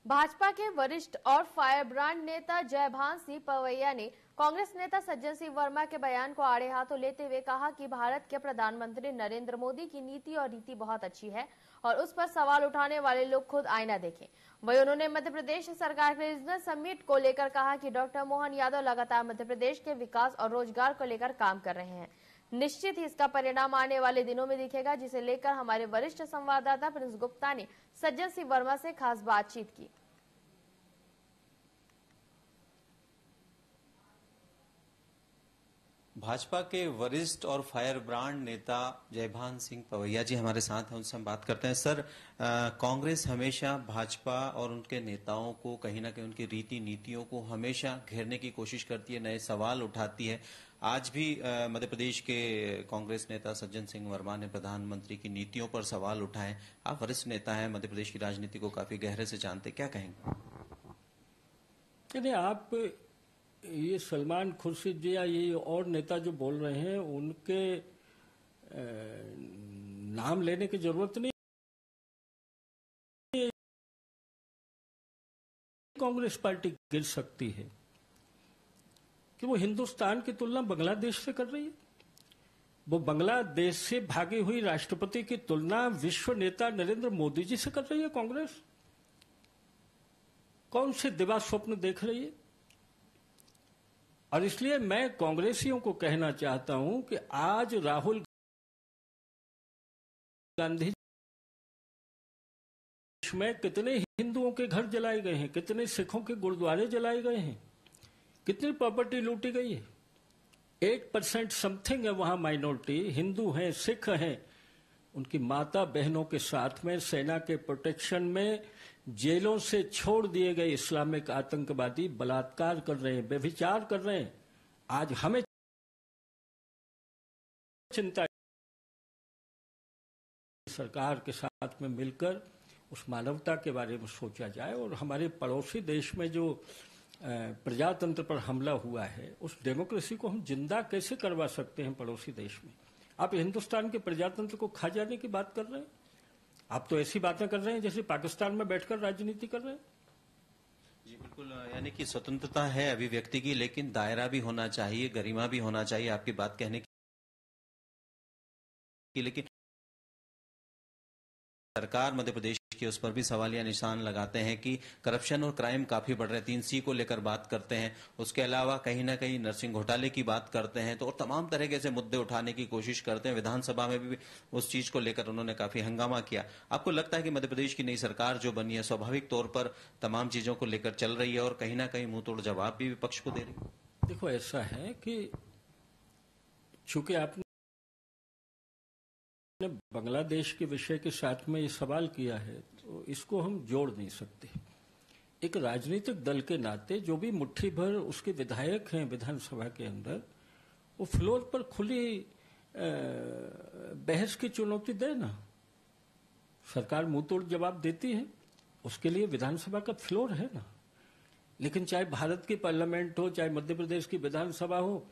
भाजपा के वरिष्ठ और फायरब्रांड नेता जयभान सिंह पवैया ने कांग्रेस नेता सज्जन सिंह वर्मा के बयान को आड़े हाथों लेते हुए कहा कि भारत के प्रधानमंत्री नरेंद्र मोदी की नीति और रीति बहुत अच्छी है और उस पर सवाल उठाने वाले लोग खुद आईना देखें। वहीं उन्होंने मध्य प्रदेश सरकार के रीजनल समिट को लेकर कहा कि डॉक्टर मोहन यादव लगातार मध्य प्रदेश के विकास और रोजगार को लेकर काम कर रहे हैं। निश्चित ही इसका परिणाम आने वाले दिनों में दिखेगा, जिसे लेकर हमारे वरिष्ठ संवाददाता प्रिंस गुप्ता ने सज्जन सिंह वर्मा से खास बातचीत की। भाजपा के वरिष्ठ और फायर ब्रांड नेता जयभान सिंह पवैया जी हमारे साथ हैं, उनसे हम बात करते हैं। सर, कांग्रेस हमेशा भाजपा और उनके नेताओं को कहीं ना कहीं उनकी रीति नीतियों को हमेशा घेरने की कोशिश करती है, नए सवाल उठाती है। आज भी मध्य प्रदेश के कांग्रेस नेता सज्जन सिंह वर्मा ने प्रधानमंत्री की नीतियों पर सवाल उठाए। आप वरिष्ठ नेता हैं, मध्य प्रदेश की राजनीति को काफी गहरे से जानते, क्या कहेंगे? आप ये सलमान खुर्शीद जी या ये और नेता जो बोल रहे हैं उनके नाम लेने की जरूरत नहीं। कांग्रेस पार्टी गिर सकती है कि वो हिंदुस्तान की तुलना बांग्लादेश से कर रही है। वो बांग्लादेश से भागी हुई राष्ट्रपति की तुलना विश्व नेता नरेंद्र मोदी जी से कर रही है। कांग्रेस कौन से दिवा स्वप्न देख रही है? और इसलिए मैं कांग्रेसियों को कहना चाहता हूं कि आज राहुल गांधी में कितने हिंदुओं के घर जलाए गए हैं, कितने सिखों के गुरुद्वारे जलाए गए हैं, कितनी प्रॉपर्टी लूटी गई है। 8% समथिंग है वहां माइनॉरिटी, हिंदू हैं, सिख हैं। उनकी माता बहनों के साथ में सेना के प्रोटेक्शन में जेलों से छोड़ दिए गए इस्लामिक आतंकवादी बलात्कार कर रहे हैं, व्यभिचार कर रहे हैं। आज हमें चिंता सरकार के साथ में मिलकर उस मानवता के बारे में सोचा जाए और हमारे पड़ोसी देश में जो प्रजातंत्र पर हमला हुआ है उस डेमोक्रेसी को हम जिंदा कैसे करवा सकते हैं पड़ोसी देश में। आप हिंदुस्तान के प्रजातंत्र को खा जाने की बात कर रहे हैं। आप तो ऐसी बातें कर रहे हैं जैसे पाकिस्तान में बैठकर राजनीति कर रहे हैं। जी बिल्कुल, यानी कि स्वतंत्रता है अभिव्यक्ति की, लेकिन दायरा भी होना चाहिए, गरिमा भी होना चाहिए आपकी बात कहने की। लेकिन सरकार मध्य प्रदेश की उस पर भी सवालिया निशान लगाते हैं कि करप्शन और क्राइम काफी बढ़ रहे हैं। 3C को लेकर बात करते हैं, उसके अलावा कहीं ना कहीं नर्सिंग घोटाले की बात करते हैं, तो और तमाम तरह के ऐसे मुद्दे उठाने की कोशिश करते हैं। विधानसभा में भी उस चीज को लेकर उन्होंने काफी हंगामा किया। आपको लगता है कि मध्य प्रदेश की नई सरकार जो बनी है स्वाभाविक तौर पर तमाम चीजों को लेकर चल रही है और कहीं ना कहीं मुंह तोड़ जवाब भी विपक्ष को दे रही है? देखो, ऐसा है कि चूंकि आपने बांग्लादेश के विषय के साथ में ये सवाल किया है तो इसको हम जोड़ नहीं सकते। एक राजनीतिक दल के नाते जो भी मुट्ठी भर उसके विधायक हैं विधानसभा के अंदर, वो फ्लोर पर खुली बहस की चुनौती दे ना। सरकार मुंहतोड़ जवाब देती है, उसके लिए विधानसभा का फ्लोर है ना। लेकिन चाहे भारत की पार्लियामेंट हो, चाहे मध्य प्रदेश की विधानसभा हो,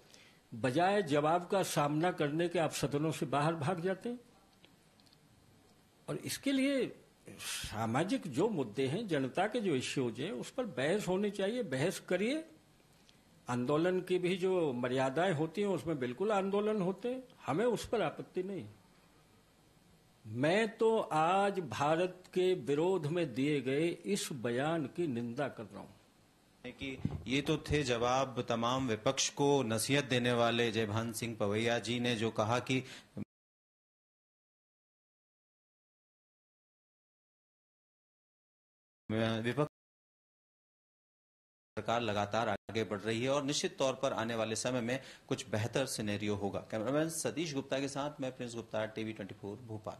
बजाय जवाब का सामना करने के आप सदनों से बाहर भाग जाते हैं। और इसके लिए सामाजिक जो मुद्दे हैं, जनता के जो इश्यूज हैं, उस पर बहस होनी चाहिए। बहस करिए। आंदोलन की भी जो मर्यादाएं होती हैं उसमें बिल्कुल आंदोलन होते हैं, हमें उस पर आपत्ति नहीं। मैं तो आज भारत के विरोध में दिए गए इस बयान की निंदा कर रहा हूं कि ये तो थे जवाब तमाम विपक्ष को नसीहत देने वाले जयभान सिंह पवैया जी ने, जो कहा कि विपक्ष सरकार लगातार आगे बढ़ रही है और निश्चित तौर पर आने वाले समय में कुछ बेहतर सिनेरियो होगा। कैमरामैन सतीश गुप्ता के साथ मैं प्रिंस गुप्ता, TV 24 भोपाल।